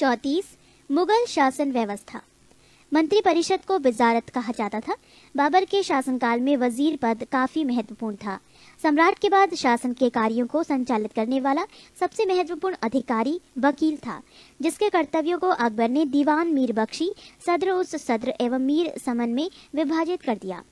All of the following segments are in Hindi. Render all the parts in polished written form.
34 मुगल शासन व्यवस्था। मंत्रिपरिषद को वजारत कहा जाता था। बाबर के शासनकाल में वजीर पद काफी महत्वपूर्ण था। सम्राट के बाद शासन के कार्यों को संचालित करने वाला सबसे महत्वपूर्ण अधिकारी वकील था, जिसके कर्तव्यों को अकबर ने दीवान मीर बख्शी, सद्र उस सद्र एवं मीर समन में विभाजित कर दिया।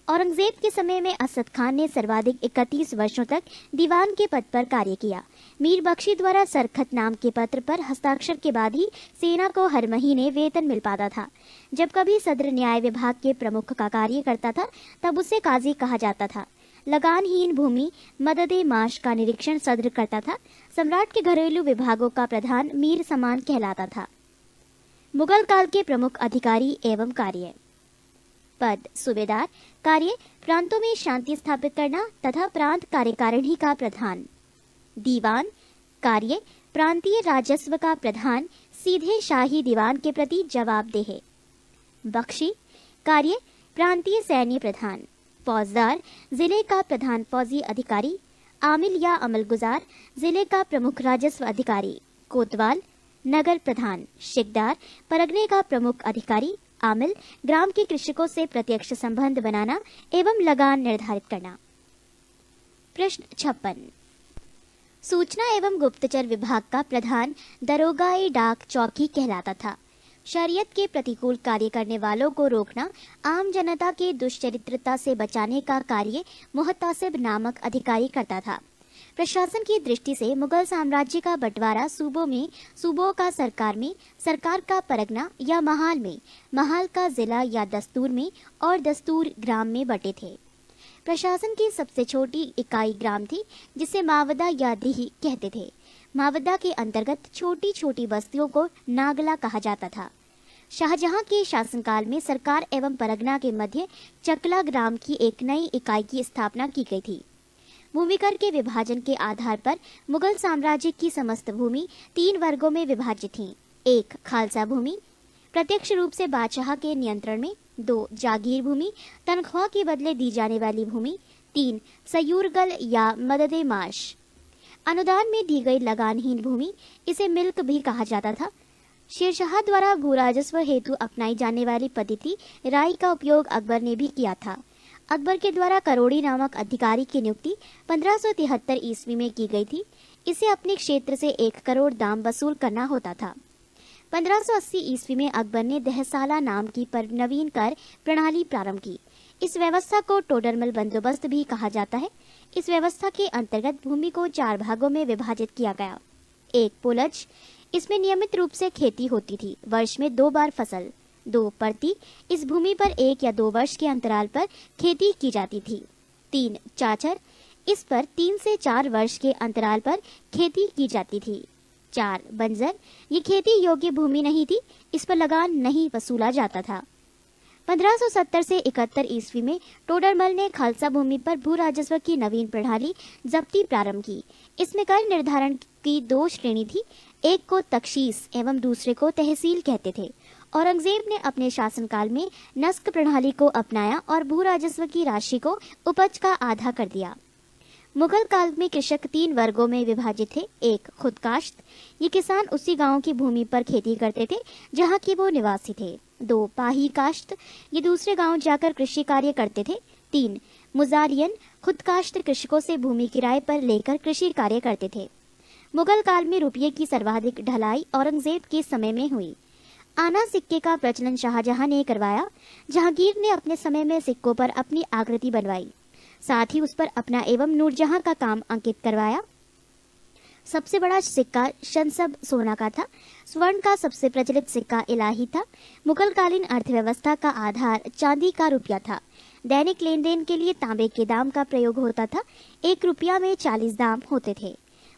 औरंगजेब के समय में असद खान ने सर्वाधिक 31 वर्षों तक दीवान के पद पर कार्य किया। मीर बख्शी द्वारा सरखत नाम के पत्र पर हस्ताक्षर के बाद ही सेना को हर महीने वेतन मिल पाता था। जब कभी सद्र न्याय विभाग के प्रमुख का कार्य करता था, तब उसे काजी कहा जाता था। लगानहीन भूमि मददे माश का निरीक्षण सद्र करता था। सम्राट के घरेलू विभागों का प्रधान मीर समान कहलाता था। मुगल काल के प्रमुख अधिकारी एवं कार्य। पद सूबेदार। कार्य प्रांतों में शांति स्थापित करना तथा प्रांत कार्यकारिणी का प्रधान। दीवान। कार्य प्रांतीय राजस्व का प्रधान सीधे शाही दीवान के प्रति जवाबदेह। बख्शी। कार्य प्रांतीय सैन्य प्रधान। फौजदार जिले का प्रधान फौजी अधिकारी। आमिल या अमलगुजार जिले का प्रमुख राजस्व अधिकारी। कोतवाल नगर प्रधान। शिकदार परगने का प्रमुख अधिकारी। आमिल ग्राम के कृषकों से प्रत्यक्ष संबंध बनाना एवं लगान निर्धारित करना। प्रश्न 56। सूचना एवं गुप्तचर विभाग का प्रधान दरोगाए डाक चौकी कहलाता था। शरीयत के प्रतिकूल कार्य करने वालों को रोकना, आम जनता के दुष्चरित्रता से बचाने का कार्य मुहतासिब नामक अधिकारी करता था। प्रशासन की दृष्टि से मुगल साम्राज्य का बंटवारा सूबों में, सूबों का सरकार में, सरकार का परगना या महाल में, महाल का जिला या दस्तूर में और दस्तूर ग्राम में बटे थे। प्रशासन की सबसे छोटी इकाई ग्राम थी, जिसे मावदा या दीही कहते थे। मावदा के अंतर्गत छोटी छोटी बस्तियों को नागला कहा जाता था। शाहजहां के शासनकाल में सरकार एवं परगना के मध्य चकला ग्राम की एक नई इकाई की स्थापना की गई थी। भूमिकर के विभाजन के आधार पर मुगल साम्राज्य की समस्त भूमि 3 वर्गों में विभाजित थी। 1 खालसा भूमि, प्रत्यक्ष रूप से बादशाह के नियंत्रण में। 2 जागीर भूमि, तनख्वाह के बदले दी जाने वाली भूमि। 3 सयूरगल या मददे माश, अनुदान में दी गई लगानहीन भूमि, इसे मिल्क भी कहा जाता था। शेरशाह द्वारा भू राजस्व हेतु अपनाई जाने वाली पद्धति राय का उपयोग अकबर ने भी किया था। अकबर के द्वारा करोड़ी नामक अधिकारी की नियुक्ति 1573 ईस्वी में की गई थी। इसे अपने क्षेत्र से 1 करोड़ दाम वसूल करना होता था। 1580 ईस्वी में अकबर ने दहसाला नाम की नवीन कर प्रणाली प्रारंभ की। इस व्यवस्था को टोडरमल बंदोबस्त भी कहा जाता है। इस व्यवस्था के अंतर्गत भूमि को 4 भागों में विभाजित किया गया। 1 पुलज, इसमें नियमित रूप से खेती होती थी, वर्ष में 2 बार फसल। 2 परती, इस भूमि पर 1 या 2 वर्ष के अंतराल पर खेती की जाती थी। 3 चाचर, इस पर 3 से 4 वर्ष के अंतराल पर खेती की जाती थी। 4 बंजर, ये खेती योग्य भूमि नहीं थी, इस पर लगान नहीं वसूला जाता था। 1570 से 71 ईस्वी में टोडरमल ने खालसा भूमि पर भू राजस्व की नवीन प्रणाली जब्ती प्रारंभ की। इसमें कर निर्धारण की 2 श्रेणी थी, एक को तख्शीस एवं दूसरे को तहसील कहते थे। औरंगजेब ने अपने शासनकाल में नस्क प्रणाली को अपनाया और भू राजस्व की राशि को उपज का आधा कर दिया। मुगल काल में कृषक 3 वर्गों में विभाजित थे। 1 खुदकाश्त, ये किसान उसी गांव की भूमि पर खेती करते थे जहां की वो निवासी थे। 2 पाही काश्त, ये दूसरे गांव जाकर कृषि कार्य करते थे। 3 मुजारियन, खुदकाश्त कृषकों से भूमि किराए पर लेकर कृषि कार्य करते थे। मुगल काल में रुपये की सर्वाधिक ढलाई औरंगजेब के समय में हुई। आना सिक्के का प्रचलन शाहजहां ने करवाया। जहांगीर ने अपने समय में सिक्कों पर अपनी आकृति बनवाई, साथ ही उस पर अपना एवं नूरजहां का काम अंकित करवाया। सबसे बड़ा सिक्का शनसब सोना का था। स्वर्ण का सबसे प्रचलित सिक्का इलाही था। मुगलकालीन अर्थव्यवस्था का आधार चांदी का रुपया था। दैनिक लेन देन के लिए तांबे के दाम का प्रयोग होता था। 1 रुपया में 40 दाम होते थे।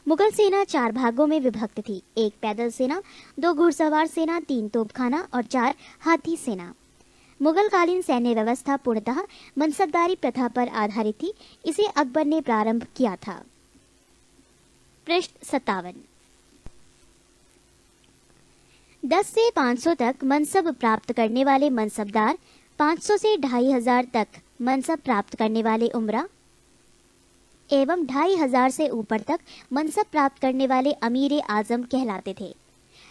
मुगल सेना 4 भागों में विभक्त थी। 1 पैदल सेना, 2 घुड़सवार सेना, 3 तोपखाना और 4 हाथी सेना। मुगलकालीन सैन्य व्यवस्था पूर्णतः मनसबदारी प्रथा पर आधारित थी। इसे अकबर ने प्रारंभ किया था। प्रश्न 57। 10 से 500 तक मनसब प्राप्त करने वाले मनसबदार, 500 से 2500 तक मनसब प्राप्त करने वाले उमरा एवं 2500 से ऊपर तक मनसब प्राप्त करने वाले अमीर आजम कहलाते थे।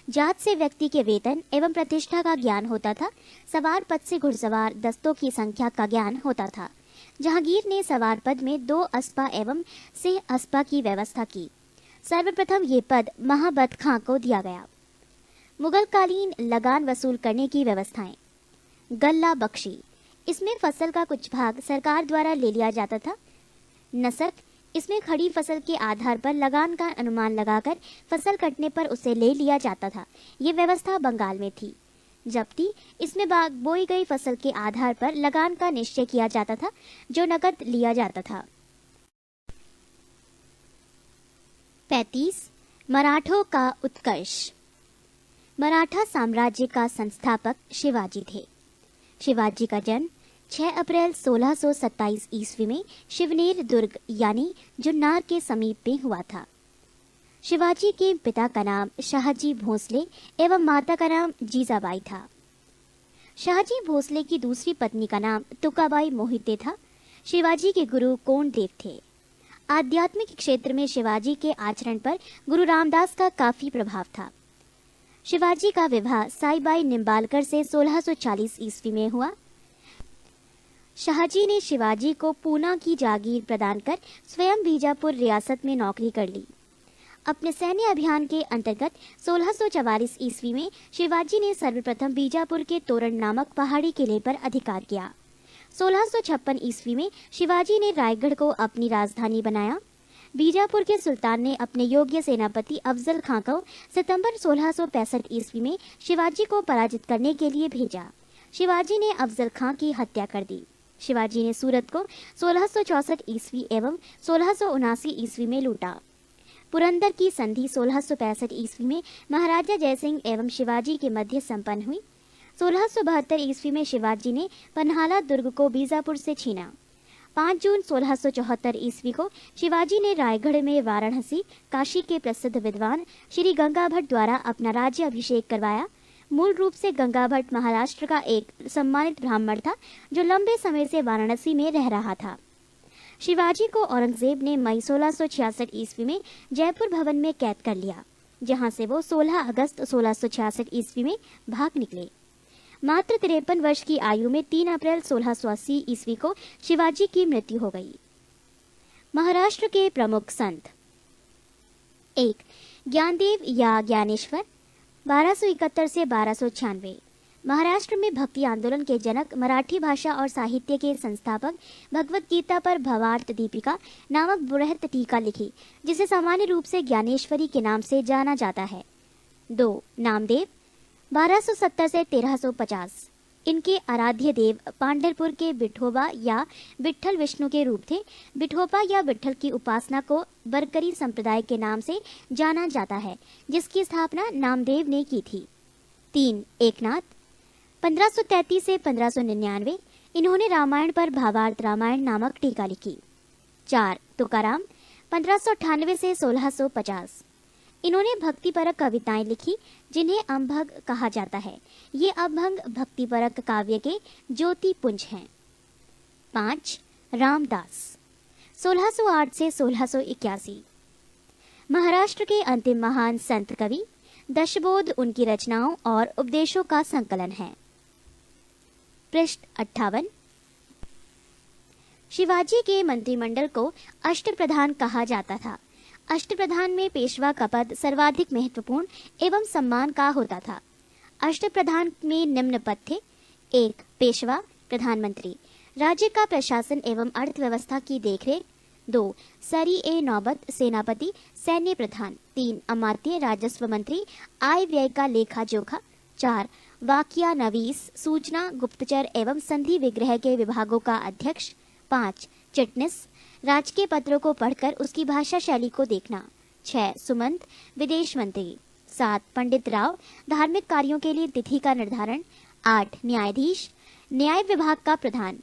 जात से व्यक्ति के वेतन एवं प्रतिष्ठा का ज्ञान होता था। सवार पद से घुड़सवार दस्तों की संख्या का ज्ञान होता था। जहांगीर ने सवार पद में 2 अस्पा एवं सिंह अस्पा की व्यवस्था की। सर्वप्रथम ये पद महाबत खां को दिया गया। मुगल कालीन लगान वसूल करने की व्यवस्थाएं। गल्ला बख्शी, इसमें फसल का कुछ भाग सरकार द्वारा ले लिया जाता था। नसक, इसमें खड़ी फसल के आधार पर लगान का अनुमान लगाकर फसल कटने पर उसे ले लिया जाता था। ये व्यवस्था बंगाल में थी। जब्ती, इसमें बोई गई फसल के आधार पर लगान का निश्चय किया जाता था जो नकद लिया जाता था। 35 मराठों का उत्कर्ष। मराठा साम्राज्य का संस्थापक शिवाजी थे। शिवाजी का जन्म 6 अप्रैल 1627 ईस्वी में शिवनेर दुर्ग यानी जुन्नार के समीप में हुआ था। शिवाजी के पिता का नाम शाहजी भोसले एवं माता का नाम जीजाबाई था। शाहजी भोसले की दूसरी पत्नी का नाम तुकाबाई मोहिते था। शिवाजी के गुरु कोंडदेव थे। आध्यात्मिक क्षेत्र में शिवाजी के आचरण पर गुरु रामदास का काफी प्रभाव था। शिवाजी का विवाह साईबाई निम्बालकर से 1640 ईस्वी में हुआ। शाहजी ने शिवाजी को पूना की जागीर प्रदान कर स्वयं बीजापुर रियासत में नौकरी कर ली। अपने सैन्य अभियान के अंतर्गत 1644 ईस्वी में शिवाजी ने सर्वप्रथम बीजापुर के तोरण नामक पहाड़ी किले पर अधिकार किया। 1656 ईस्वी में शिवाजी ने रायगढ़ को अपनी राजधानी बनाया। बीजापुर के सुल्तान ने अपने योग्य सेनापति अफजल खां को सितंबर 1665 ईस्वी में शिवाजी को पराजित करने के लिए भेजा। शिवाजी ने अफजल खां की हत्या कर दी। शिवाजी ने सूरत को 1664 ईस्वी एवं 1679 ईस्वी में लूटा। पुरंदर की संधि 1665 ईस्वी में महाराजा जयसिंह एवं शिवाजी के मध्य संपन्न हुई। 1672 ईस्वी में शिवाजी ने पन्हाला दुर्ग को बीजापुर से छीना। 5 जून 1674 ईस्वी को शिवाजी ने रायगढ़ में वाराणसी काशी के प्रसिद्ध विद्वान श्री गंगा भट्ट द्वारा अपना राज्य अभिषेक करवाया। मूल रूप से गंगा भट्ट महाराष्ट्र का एक सम्मानित ब्राह्मण था जो लंबे समय से वाराणसी में रह रहा था। शिवाजी को औरंगजेब ने मई 1666 ईस्वी में जयपुर भवन में कैद कर लिया, जहां से वो 16 अगस्त 1666 ईस्वी में भाग निकले। मात्र 53 वर्ष की आयु में 3 अप्रैल 1680 ईस्वी को शिवाजी की मृत्यु हो गई। महाराष्ट्र के प्रमुख संत। 1. ज्ञानदेव या ज्ञानेश्वर 1271 से 1296। महाराष्ट्र में भक्ति आंदोलन के जनक, मराठी भाषा और साहित्य के संस्थापक, भगवत गीता पर भवार्थ दीपिका नामक बृहत टीका लिखी, जिसे सामान्य रूप से ज्ञानेश्वरी के नाम से जाना जाता है। 2. नामदेव 1270 से 1350। इनके आराध्य देव पांढरपुर के विठोबा या विठ्ठल विष्णु के रूप थे। विठोबा या विठ्ठल की उपासना को बरकरी संप्रदाय के नाम से जाना जाता है, जिसकी स्थापना नामदेव ने की थी। 3. एकनाथ 1533 से 1599। इन्होंने रामायण पर भावार्थ रामायण नामक टीका लिखी। 4. तुकाराम 1598 से 1650। इन्होंने भक्तिपरक कविताएं लिखी, जिन्हें अभंग कहा जाता है। ये अभंग भक्तिपरक काव्य के ज्योति पुंज हैं। 5. रामदास 1608 से 1681। महाराष्ट्र के अंतिम महान संत कवि। दशबोध उनकी रचनाओं और उपदेशों का संकलन है। पृष्ठ 58। शिवाजी के मंत्रिमंडल को अष्टप्रधान कहा जाता था। अष्टप्रधान में पेशवा का पद सर्वाधिक महत्वपूर्ण एवं सम्मान का होता था। अष्टप्रधान में निम्न पद थे। 1. पेशवा प्रधानमंत्री, राज्य का प्रशासन एवं अर्थव्यवस्था की देखरेख। 2. सरी ए नौबत सेनापति, सैन्य प्रधान। 3. अमात्य राजस्व मंत्री, आय व्यय का लेखा जोखा। 4. वाकिया नवीस, सूचना गुप्तचर एवं संधि विग्रह के विभागों का अध्यक्ष। 5. चिटनिस, राजकीय पत्रों को पढ़कर उसकी भाषा शैली को देखना। 6. सुमंत, विदेश मंत्री। 7. पंडित राव, धार्मिक कार्यों के लिए तिथि का निर्धारण। 8. न्यायाधीश, न्याय विभाग का प्रधान।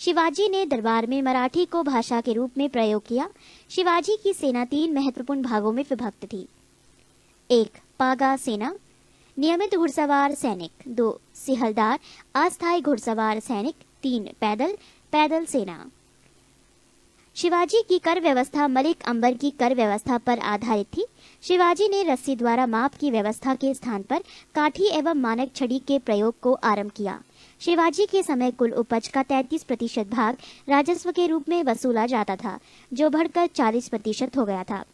शिवाजी ने दरबार में मराठी को भाषा के रूप में प्रयोग किया। शिवाजी की सेना 3 महत्वपूर्ण भागों में विभक्त थी। 1. पागा सेना, नियमित घुड़सवार सैनिक। 2. सिहलदार, अस्थायी घुड़सवार सैनिक। 3. पैदल सेना। शिवाजी की कर व्यवस्था मलिक अंबर की कर व्यवस्था पर आधारित थी। शिवाजी ने रस्सी द्वारा माप की व्यवस्था के स्थान पर काठी एवं मानक छड़ी के प्रयोग को आरंभ किया। शिवाजी के समय कुल उपज का 33% भाग राजस्व के रूप में वसूला जाता था, जो बढ़कर 40% हो गया था।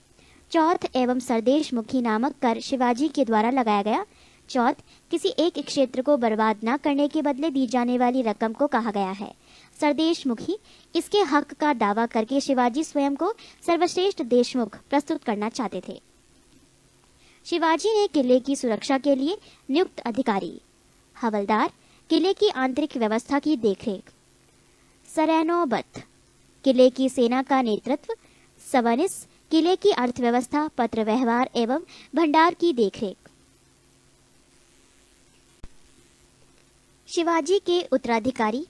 चौथ एवं सरदेश मुखी नामक कर शिवाजी के द्वारा लगाया गया। चौथ किसी एक क्षेत्र को बर्बाद न करने के बदले दी जाने वाली रकम को कहा गया है। सरदेश मुखी इसके हक का दावा करके शिवाजी स्वयं को सर्वश्रेष्ठ देशमुख प्रस्तुत करना चाहते थे। शिवाजी ने किले की सुरक्षा के लिए नियुक्त अधिकारी, हवलदार, किले की आंतरिक व्यवस्था की देखरेख, सरैनोबत, किले की सेना का नेतृत्व, सवनिस, किले की अर्थव्यवस्था, पत्र व्यवहार एवं भंडार की देखरेख। शिवाजी के उत्तराधिकारी।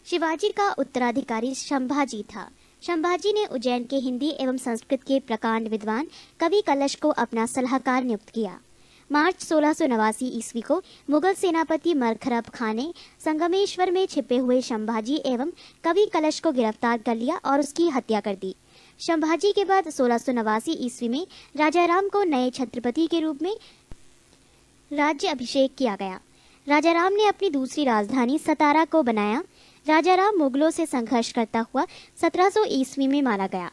शिवाजी का उत्तराधिकारी संभाजी था। संभाजी ने उज्जैन के हिंदी एवं संस्कृत के प्रकांड विद्वान कवि कलश को अपना सलाहकार नियुक्त किया। मार्च 1689 ईस्वी को मुगल सेनापति मरखरब खां ने संगमेश्वर में छिपे हुए संभाजी एवं कवि कलश को गिरफ्तार कर लिया और उसकी हत्या कर दी। संभाजी के बाद 1689 ईस्वी में राजाराम को नए छत्रपति के रूप में राज्य अभिषेक किया गया। राजाराम ने अपनी दूसरी राजधानी सतारा को बनाया। राजाराम मुगलों से संघर्ष करता हुआ 1700 ईस्वी में मारा गया।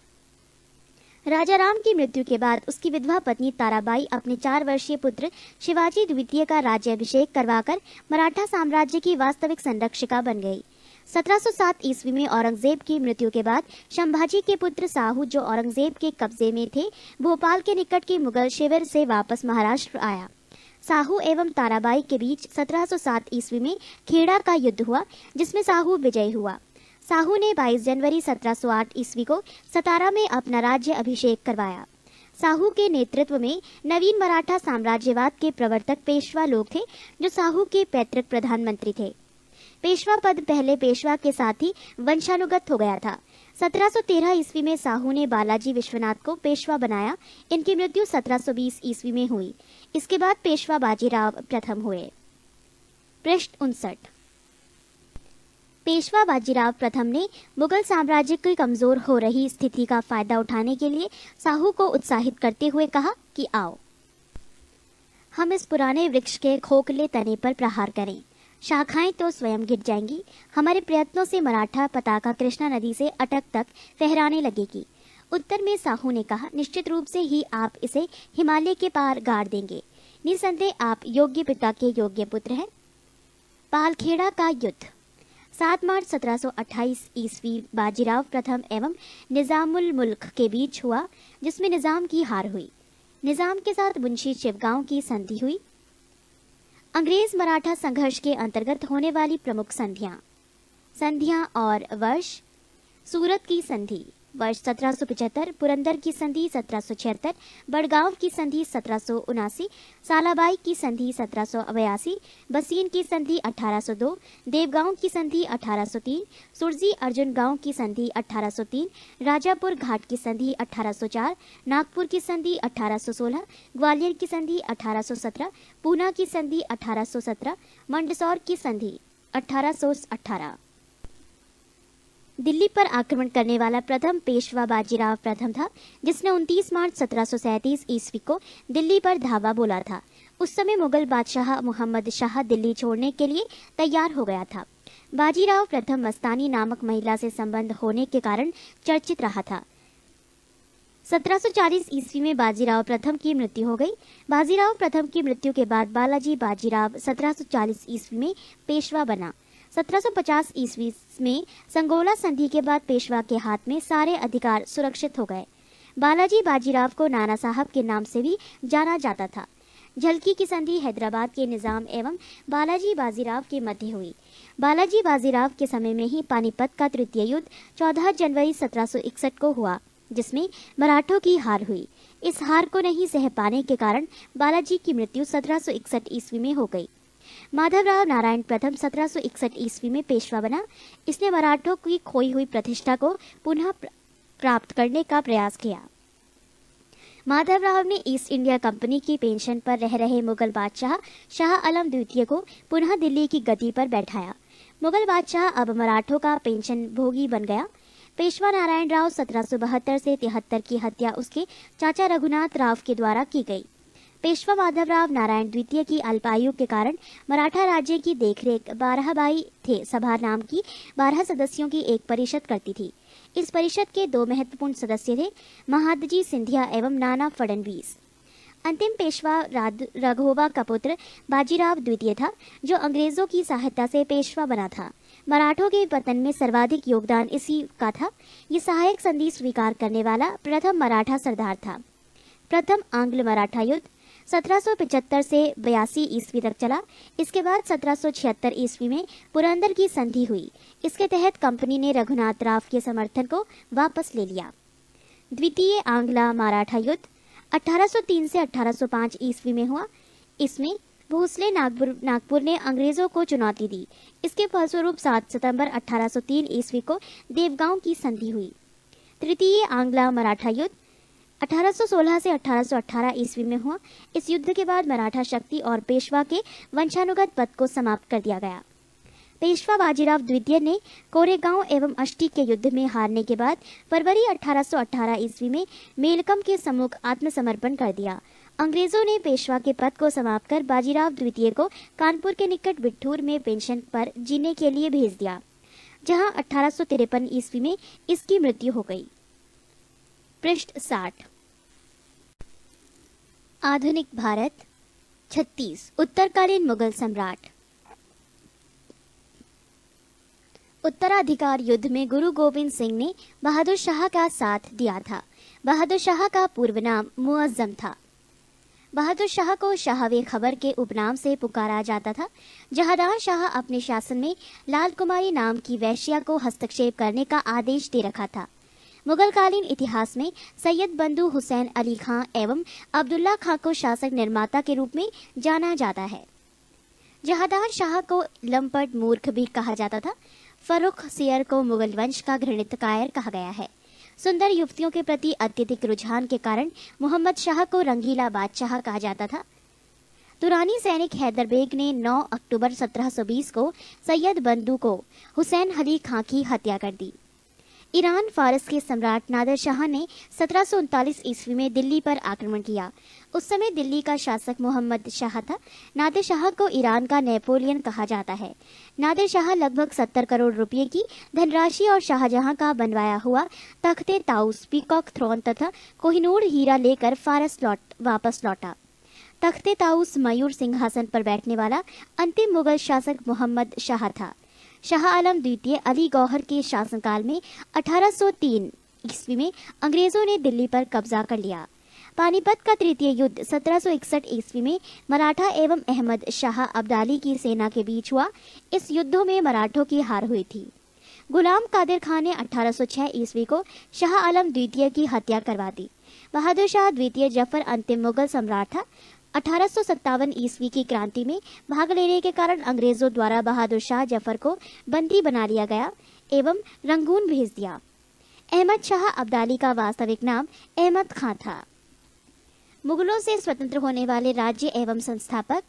राजाराम की मृत्यु के बाद उसकी विधवा पत्नी ताराबाई अपने 4 वर्षीय पुत्र शिवाजी द्वितीय का राज्याभिषेक करवाकर मराठा साम्राज्य की वास्तविक संरक्षिका बन गई। 1707 ईस्वी में औरंगजेब की मृत्यु के बाद संभाजी के पुत्र साहू, जो औरंगजेब के कब्जे में थे, भोपाल के निकट के मुगल शिविर से वापस महाराष्ट्र आया। साहू एवं ताराबाई के बीच 1707 ईस्वी में खेड़ा का युद्ध हुआ, जिसमें साहू विजयी हुआ। साहू ने 22 जनवरी 1708 ईस्वी को सतारा में अपना राज्य अभिषेक करवाया। साहू के नेतृत्व में नवीन मराठा साम्राज्यवाद के प्रवर्तक पेशवा लोग थे, जो साहू के पैतृक प्रधानमंत्री थे। पेशवा पद पहले पेशवा के साथ ही वंशानुगत हो गया था। 1713 ईस्वी में साहू ने बालाजी विश्वनाथ को पेशवा बनाया। इनकी मृत्यु 1720 ईस्वी में हुई। इसके बाद पेशवा बाजीराव प्रथम हुए। पृष्ठ 59। पेशवा बाजीराव प्रथम ने मुगल साम्राज्य की कमजोर हो रही स्थिति का फायदा उठाने के लिए साहू को उत्साहित करते हुए कहा कि आओ, हम इस पुराने वृक्ष के खोखले तने पर प्रहार करें। शाखाएं तो स्वयं गिर जाएंगी। हमारे प्रयत्नों से मराठा पताका कृष्णा नदी से अटक तक फहराने लगेगी। उत्तर में साहू ने कहा, निश्चित रूप से ही आप इसे हिमालय के पार गाड़ देंगे। निसंदेह आप योग्य पिता के योग्य पुत्र हैं। पालखेड़ा का युद्ध 7 मार्च 1728 ईस्वी बाजीराव प्रथम एवं निजामुल मुल्क के बीच हुआ, जिसमें निजाम की हार हुई। निजाम के साथ मुंशी शिवगांव की संधि हुई। अंग्रेज मराठा संघर्ष के अंतर्गत होने वाली प्रमुख संधियां और वर्ष: सूरत की संधि वर्ष 1775, पुरंदर की संधि 1776, बड़गांव की संधि 1779, सालाबाई की संधि 1782, बसीन की संधि 1802, देवगांव की संधि 1803, सुरजी अर्जुन गांव की संधि 1803, राजापुर घाट की संधि 1804, नागपुर की संधि 1816, ग्वालियर की संधि 1817, पूना की संधि 1817, मंदसौर की संधि 1818। दिल्ली पर आक्रमण करने वाला प्रथम पेशवा बाजीराव प्रथम था, जिसने 29 मार्च 1737 ईस्वी को दिल्ली पर धावा बोला था। उस समय मुगल बादशाह मुहम्मद शाह दिल्ली छोड़ने के लिए तैयार हो गया था। बाजीराव प्रथम मस्तानी नामक महिला से संबंध होने के कारण चर्चित रहा था। 1740 ईस्वी में बाजीराव प्रथम की मृत्यु हो गई। बाजीराव प्रथम की मृत्यु के बाद बालाजी बाजीराव 1740 ईस्वी में पेशवा बना। 1750 ईस्वी में संगोला संधि के बाद पेशवा के हाथ में सारे अधिकार सुरक्षित हो गए। बालाजी बाजीराव को नाना साहब के नाम से भी जाना जाता था। झलकी की संधि हैदराबाद के निजाम एवं बालाजी बाजीराव के मध्य हुई। बालाजी बाजीराव के समय में ही पानीपत का तृतीय युद्ध 14 जनवरी 1761 को हुआ, जिसमें मराठों की हार हुई। इस हार को नहीं सह पाने के कारण बालाजी की मृत्यु 1761 ईस्वी में हो गई। माधवराव नारायण प्रथम 1761 ईस्वी में पेशवा बना। इसने मराठों की खोई हुई प्रतिष्ठा को पुनः प्राप्त करने का प्रयास किया। माधवराव ने ईस्ट इंडिया कंपनी की पेंशन पर रह रहे मुगल बादशाह शाह आलम द्वितीय को पुनः दिल्ली की गद्दी पर बैठाया। मुगल बादशाह अब मराठों का पेंशन भोगी बन गया। पेशवा नारायण राव 1772 से 73 की हत्या उसके चाचा रघुनाथ राव के द्वारा की गई। पेशवा माधवराव नारायण द्वितीय की अल्पायु के कारण मराठा राज्य की देखरेख 12 बाई थे सभा नाम की 12 सदस्यों की एक परिषद करती थी। इस परिषद के दो महत्वपूर्ण सदस्य थे, महादजी सिंधिया एवं नाना फडणवीस। अंतिम पेशवा राघोबा का पुत्र बाजीराव द्वितीय था, जो अंग्रेजों की सहायता से पेशवा बना था। मराठों के पतन में सर्वाधिक योगदान इसी का था। ये सहायक संधि स्वीकार करने वाला प्रथम मराठा सरदार था। प्रथम आंग्ल मराठा युद्ध 1775 से 82 ईस्वी तक चला। इसके बाद 1776 ईस्वी में पुरंदर की संधि हुई। इसके तहत कंपनी ने रघुनाथ राव के समर्थन को वापस ले लिया। द्वितीय आंग्ल मराठा युद्ध 1803 से 1805 ईस्वी में हुआ। इसमें भोसले नागपुर ने अंग्रेजों को चुनौती दी। इसके फलस्वरूप 7 सितंबर 1803 ईस्वी को देवगांव की संधि हुई। तृतीय आंग्ल मराठा युद्ध 1816 से 1818 ईस्वी में हुआ। इस युद्ध के बाद मराठा शक्ति और पेशवा के वंशानुगत पद को समाप्त कर दिया गया। पेशवा बाजीराव द्वितीय ने कोरेगांव एवं अष्टी के युद्ध में हारने के बाद फरवरी 1818 ईस्वी में मेलकम के सम्मुख आत्मसमर्पण कर दिया। अंग्रेजों ने पेशवा के पद को समाप्त कर बाजीराव द्वितीय को कानपुर के निकट बिट्ठूर में पेंशन पर जीने के लिए भेज दिया, जहां 1853 ईस्वी में इसकी मृत्यु हो गई। पृष्ठ 60। आधुनिक भारत 36 उत्तरकालीन मुगल सम्राट। उत्तराधिकार युद्ध में गुरु गोविंद सिंह ने बहादुर शाह का साथ दिया था। बहादुर शाह का पूर्व नाम मुअज्जम था। बहादुर शाह को शाहवे खबर के उपनाम से पुकारा जाता था। जहांदार शाह अपने शासन में लाल कुमारी नाम की वैश्या को हस्तक्षेप करने का आदेश दे रखा था। मुगलकालीन इतिहास में सैयद बंधु हुसैन अली खां एवं अब्दुल्ला खां को शासक निर्माता के रूप में जाना जाता है। जहांदार शाह को लंपट मूर्ख भी कहा जाता था। फर्रुख सियर को मुगल वंश का घृणित कायर कहा गया है। सुंदर युवतियों के प्रति अत्यधिक रुझान के कारण मोहम्मद शाह को रंगीला बादशाह कहा जाता था। तुरानी सैनिक हैदर बेग ने 9 अक्टूबर 1720 को सैयद बंधु को हुसैन अली खां की हत्या कर दी। ईरान फारस के सम्राट नादिर शाह ने 1739 ईस्वी में दिल्ली पर आक्रमण किया। उस समय दिल्ली का शासक मोहम्मद शाह था। नादिर शाह को ईरान का नेपोलियन कहा जाता है। नादिर शाह लगभग 70 करोड़ रुपए की धनराशि और शाहजहां का बनवाया हुआ तख्ते ताउस, पीकॉक थ्रोन तथा कोहिनूर हीरा लेकर फारस वापस लौटा। तख्ते ताउस मयूर सिंहासन पर बैठने वाला अंतिम मुगल शासक मोहम्मद शाह था। शाह आलम द्वितीय अली गौहर के शासनकाल में 1803 ईस्वी में अंग्रेजों ने दिल्ली पर कब्जा कर लिया। पानीपत का तृतीय युद्ध 1761 ईस्वी में मराठा एवं अहमद शाह अब्दाली की सेना के बीच हुआ। इस युद्धों में मराठों की हार हुई थी। गुलाम कादिर खान ने 1806 ईस्वी को शाह आलम द्वितीय की हत्या करवा दी। बहादुर शाह द्वितीय जफर अंतिम मुगल सम्राट था। 1857 ईस्वी की क्रांति में भाग लेने के कारण अंग्रेजों द्वारा बहादुर शाह जफर को बंदी बना लिया गया एवं रंगून भेज दिया। अहमद शाह अब्दाली का वास्तविक नाम अहमद खां था। मुगलों से स्वतंत्र होने वाले राज्य एवं संस्थापक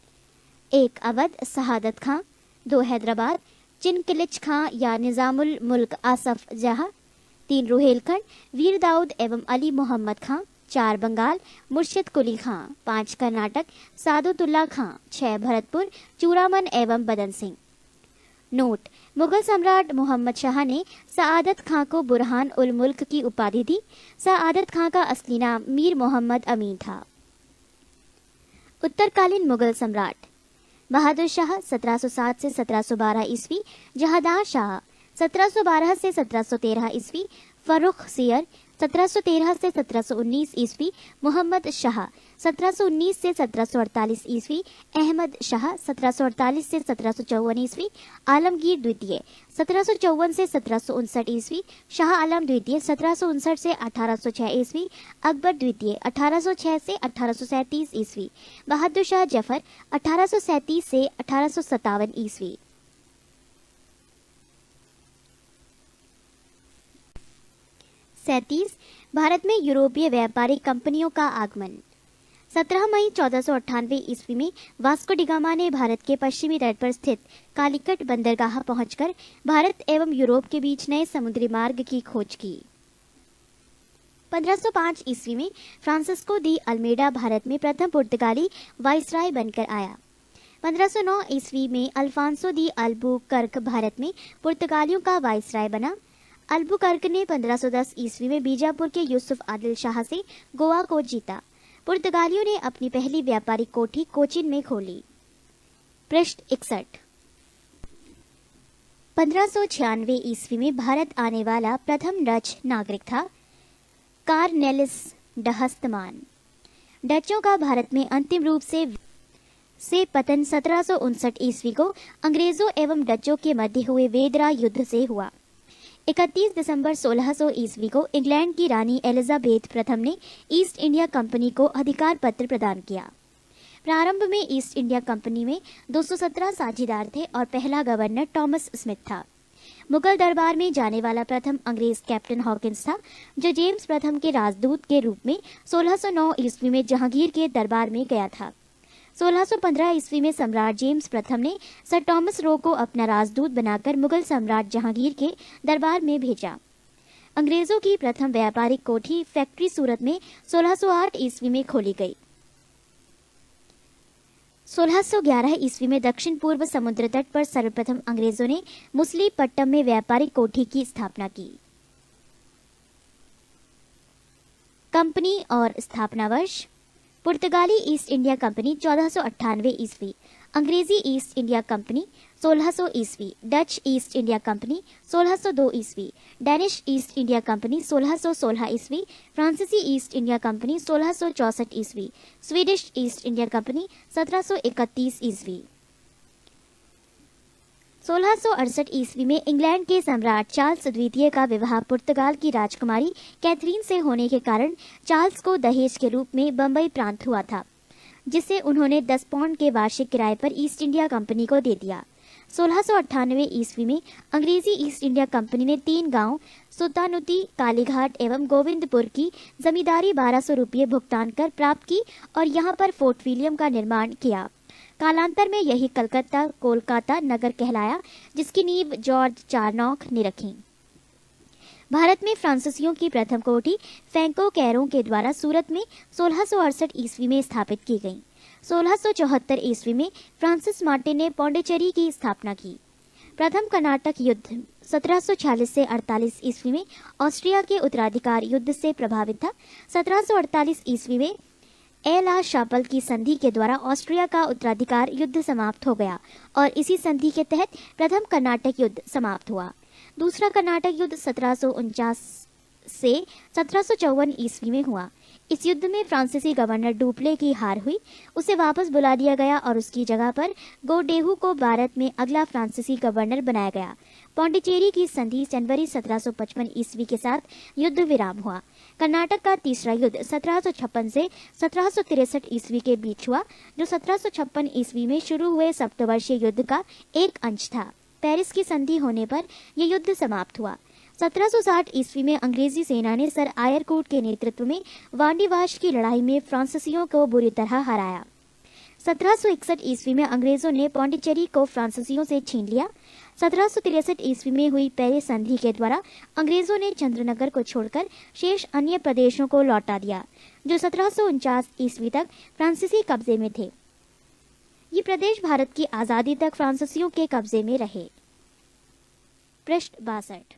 1 अवध सहादत खां, 2 हैदराबाद चिनकिलिच खां या निजामुल मुल्क आसफ जहां, 3 रुहेलखंड वीर दाऊद एवं अली मोहम्मद खां, 4 बंगाल मुर्शिद कुली खां, 5 कर्नाटक सादुतुल्ला खां, 6 भरतपुर चूड़ामन एवं बदन सिंह। नोट: मुगल सम्राट मोहम्मद शाह ने सआदत खां को बुरहान उल मुल्क की उपाधि दी। सआदत खां का असली नाम मीर मोहम्मद अमीन था। उत्तरकालीन मुगल सम्राट: बहादुर शाह 1707 से 1712 ईस्वी, जहांदार शाह 1712 से 1713 ईस्वी, फर्रुख सियर 1713 से 1719 ईस्वी, मोहम्मद शाह 1719 से 1748 ईस्वी, अहमद शाह 1748 से 1754 ईस्वी, आलमगीर द्वितीय 1754 से 1759 ईस्वी, शाह आलम द्वितीय 1759 से 1806 ईस्वी, अकबर द्वितीय 1806 से 1837 ईस्वी, बहादुर शाह जफर 1837 से 1857 ईस्वी। भारत में यूरोपीय व्यापारिक कंपनियों का आगमन। 17 मई 1498 ईस्वी में वास्को डी गामा ने भारत के पश्चिमी तट पर स्थित कालीकट बंदरगाह पहुंचकर भारत एवं यूरोप के बीच नए समुद्री मार्ग की खोज की। 1505 ईस्वी में फ्रांसिस्को दी अल्मेडा भारत में प्रथम पुर्तगाली वाइसराय बनकर आया। 1509 ईस्वी में अल्फांसो दी अल्बुकर्क भारत में पुर्तगालियों का वाइसराय बना। अल्बुकर्क ने 1510 ईस्वी में बीजापुर के यूसुफ आदिल शाह से गोवा को जीता। पुर्तगालियों ने अपनी पहली व्यापारिक कोठी कोचिन में खोली। पृष्ठ 61। 1596 ईस्वी में भारत आने वाला प्रथम डच नागरिक था कार्नेलिस डहस्तमान। डचों का भारत में अंतिम रूप से पतन 1759 ईस्वी को अंग्रेजों एवं डचों के मध्य हुए वेदरा युद्ध से हुआ। 31 दिसंबर 1600 ईस्वी को इंग्लैंड की रानी एलिजाबेथ प्रथम ने ईस्ट इंडिया कंपनी को अधिकार पत्र प्रदान किया। प्रारंभ में ईस्ट इंडिया कंपनी में 217 साझेदार थे और पहला गवर्नर टॉमस स्मिथ था। मुगल दरबार में जाने वाला प्रथम अंग्रेज कैप्टन हॉकिंस था, जो जेम्स प्रथम के राजदूत के रूप में 1609 ईस्वी में जहांगीर के दरबार में गया था। 1615 ईस्वी में सम्राट जेम्स प्रथम ने सर टॉमस रो को अपना राजदूत बनाकर मुगल सम्राट जहांगीर के दरबार में भेजा। अंग्रेजों की प्रथम व्यापारिक कोठी फैक्ट्री सूरत में 1608 ईस्वी में खोली गई। 1611 ईस्वी में दक्षिण पूर्व समुद्र तट पर सर्वप्रथम अंग्रेजों ने मुसलीपट्टम में व्यापारिक कोठी की स्थापना की। कंपनी और स्थापना वर्ष। पुर्तगाली ईस्ट इंडिया कंपनी 1498 ईस्वी, अंग्रेजी ईस्ट इंडिया कंपनी 1600 ईस्वी, डच ईस्ट इंडिया कंपनी 1602 ईस्वी, डैनिश ईस्ट इंडिया कंपनी 1616 ईस्वी, फ्रांसीसी ईस्ट इंडिया कंपनी 1664 ईस्वी, स्वीडिश ईस्ट इंडिया कंपनी 1731 ईस्वी। 1668 ईस्वी में इंग्लैंड के सम्राट चार्ल्स द्वितीय का विवाह पुर्तगाल की राजकुमारी कैथरीन से होने के कारण चार्ल्स को दहेज के रूप में बम्बई प्रांत हुआ था, जिसे उन्होंने 10 पाउंड के वार्षिक किराए पर ईस्ट इंडिया कंपनी को दे दिया। 1698 ईस्वी में अंग्रेजी ईस्ट इंडिया कंपनी ने 3 गांव सुल्तानुती, कालीघाट एवं गोविंदपुर की जमींदारी 1200 रुपये भुगतान कर प्राप्त की और यहां पर फोर्ट विलियम का निर्माण किया। कालांतर में यही कलकत्ता कोलकाता नगर कहलाया, जिसकी नींव जॉर्ज चारनॉक ने रखी। भारत में फ्रांसीसियों की प्रथम कोठी फैंको कैरों के द्वारा सूरत में 1668 ईस्वी में स्थापित की गई। 1674 ईस्वी में फ्रांसिस मार्टिन ने पौंडीचेरी की स्थापना की। प्रथम कर्नाटक युद्ध 1746 से 48 ईस्वी में ऑस्ट्रिया के उत्तराधिकार युद्ध से प्रभावित था। 1748 ईस्वी में एला शापल की संधि के द्वारा ऑस्ट्रिया का उत्तराधिकार युद्ध समाप्त हो गया और इसी संधि के तहत प्रथम कर्नाटक युद्ध समाप्त हुआ। दूसरा कर्नाटक युद्ध 1749 से 1754 ईस्वी में हुआ। इस युद्ध में फ्रांसीसी गवर्नर डुप्ले की हार हुई, उसे वापस बुला लिया गया और उसकी जगह पर गोडेहू को भारत में अगला फ्रांसीसी गवर्नर बनाया गया। पौंडीचेरी की संधि जनवरी 1755 ईस्वी के साथ युद्ध विराम हुआ। कर्नाटक का तीसरा युद्ध 1756 से 1763 ईस्वी के बीच हुआ, जो 1756 ईस्वी में शुरू हुए सप्तवर्षीय युद्ध का एक अंश था। पेरिस की संधि होने पर यह युद्ध समाप्त हुआ। 1760 ईस्वी में अंग्रेजी सेना ने सर आयरकूट के नेतृत्व में वांडीवाश की लड़ाई में फ्रांसीसियों को बुरी तरह हराया। 1761 ईस्वी में अंग्रेजों ने पौंडीचेरी को फ्रांसीसियों से छीन लिया। 1763 ईस्वी में हुई पेरिस संधि के द्वारा अंग्रेजों ने चंद्रनगर को छोड़कर शेष अन्य प्रदेशों को लौटा दिया, जो 1749 ईस्वी तक फ्रांसीसी कब्जे में थे। ये प्रदेश भारत की आजादी तक फ्रांसीसियों के कब्जे में रहे। पृष्ठ 62।